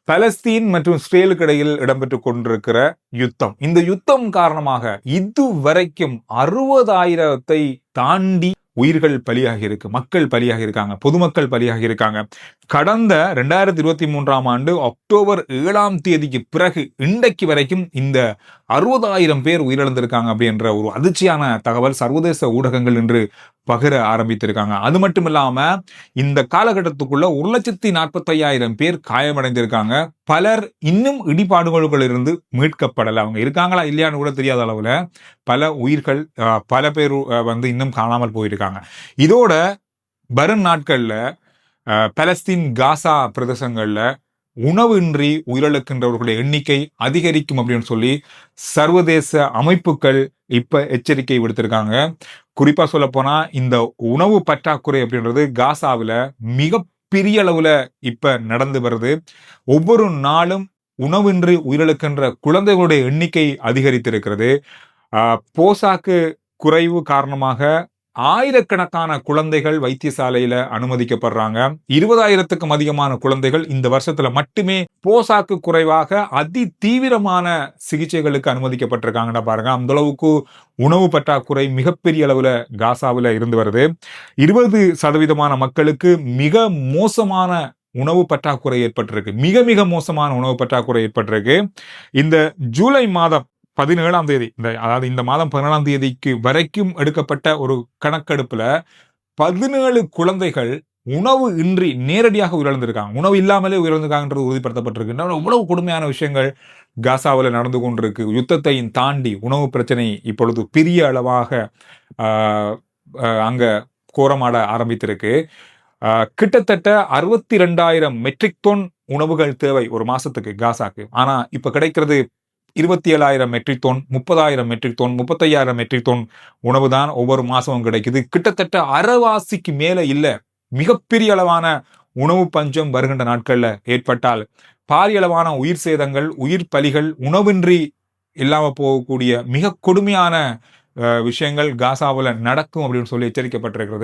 Palestine மற்றும் இஸ்ரேலுக்கு இடையில் இடம்பெற்றுக் கொண்டிருக்கிற யுத்தம். இந்த யுத்தம் காரணமாக இதுவரைக்கும் 60,000 தாண்டி உயிர்கள் பலியாகி இருக்கு, மக்கள் பலியாகி இருக்காங்க, பொதுமக்கள் பலியாகி இருக்காங்க. கடந்த 2023ஆம் ஆண்டு அக்டோபர் 7ஆம் தேதிக்கு பிறகு இன்றைக்கு வரைக்கும் இந்த 60,000 பேர் உயிரிழந்திருக்காங்க அப்படின்ற ஒரு அதிர்ச்சியான தகவல் சர்வதேச ஊடகங்கள் இன்று பகிர ஆரம்பித்திருக்காங்க. அது மட்டும் இல்லாம இந்த காலகட்டத்துக்குள்ள 1,45,000 பேர் காயமடைந்திருக்காங்க. பலர் இன்னும் இடிபாடுகளுக்குள்ளிருந்து மீட்கப்படல. அவங்க இருக்காங்களா இல்லையான்னு கூட தெரியாத அளவுல பல உயிர்கள், பல பேர் இன்னும் காணாமல் போயிருக்காங்க. இதோட வரும் நாட்கள்ல பலஸ்தீன் காசா பிரதேசங்கள்ல உணவின்றி உயிரிழக்கின்றவர்களுடைய எண்ணிக்கை அதிகரிக்கும் அப்படின்னு சொல்லி சர்வதேச அமைப்புகள் இப்ப எச்சரிக்கை விடுத்திருக்காங்க. குறிப்பா சொல்ல போனா இந்த உணவு பற்றாக்குறை அப்படின்றது காசாவில மிக பெரிய அளவுல இப்ப நடந்து வருது. ஒவ்வொரு நாளும் உணவின்றி உயிரிழக்கின்ற குழந்தைகளுடைய எண்ணிக்கை அதிகரித்திருக்கிறது. போசாக்கு குறைவு காரணமாக ஆயிரக்கணக்கான குழந்தைகள் வைத்தியசாலையில அனுமதிக்கப்படுறாங்க. 20,000க்கும் அதிகமான குழந்தைகள் இந்த வருஷத்துல மட்டுமே போசாக்கு குறைவாக அதி தீவிரமான சிகிச்சைகளுக்கு அனுமதிக்கப்பட்டிருக்காங்கன்னு பாருங்க. அந்த அளவுக்கு உணவு பற்றாக்குறை மிகப்பெரிய அளவுல காசாவில இருந்து வருது. 20% மக்களுக்கு மிக மோசமான உணவு பற்றாக்குறை ஏற்பட்டிருக்கு. மிக மிக மோசமான உணவு பற்றாக்குறை ஏற்பட்டிருக்கு. இந்த ஜூலை மாதம் 17ஆம் தேதி, அதாவது இந்த மாதம் 17ஆம் தேதிக்கு வரைக்கும் எடுக்கப்பட்ட ஒரு கணக்கெடுப்புல 17 குழந்தைகள் உணவு இன்றி நேரடியாக உயிரிழந்திருக்காங்க. உணவு இல்லாமலே உயிரிழந்திருக்காங்கன்றது உறுதிப்படுத்தப்பட்டிருக்கு. இவ்வளவு கொடுமையான விஷயங்கள் காசாவில் நடந்து கொண்டிருக்கு. யுத்தத்தையும் தாண்டி உணவு பிரச்சனை இப்பொழுது பெரிய அளவாக அங்க கோரமாட ஆரம்பித்திருக்கு. கிட்டத்தட்ட 62,000 மெட்ரிக் டன் உணவுகள் தேவை ஒரு மாசத்துக்கு காசாக்கு. ஆனா இப்ப கிடைக்கிறது 27,000 metric ton, 30,000 metric ton, 35,000 metric ton உணவு தான் ஒவ்வொரு மாசமும் கிடைக்குது. கிட்டத்தட்ட அரைவாசிக்கு மேல இல்ல. மிகப்பெரிய அளவான உணவு பஞ்சம் வருகின்ற நாட்கள்ல ஏற்பட்டால் பாரிய அளவான உயிர் சேதங்கள், உயிர் பலிகள், உணவின்றி இல்லாம போகக்கூடிய மிக கொடுமையான விஷயங்கள் காசாவில் நடக்கும் அப்படின்னு சொல்லி எச்சரிக்கப்பட்டிருக்கிறது.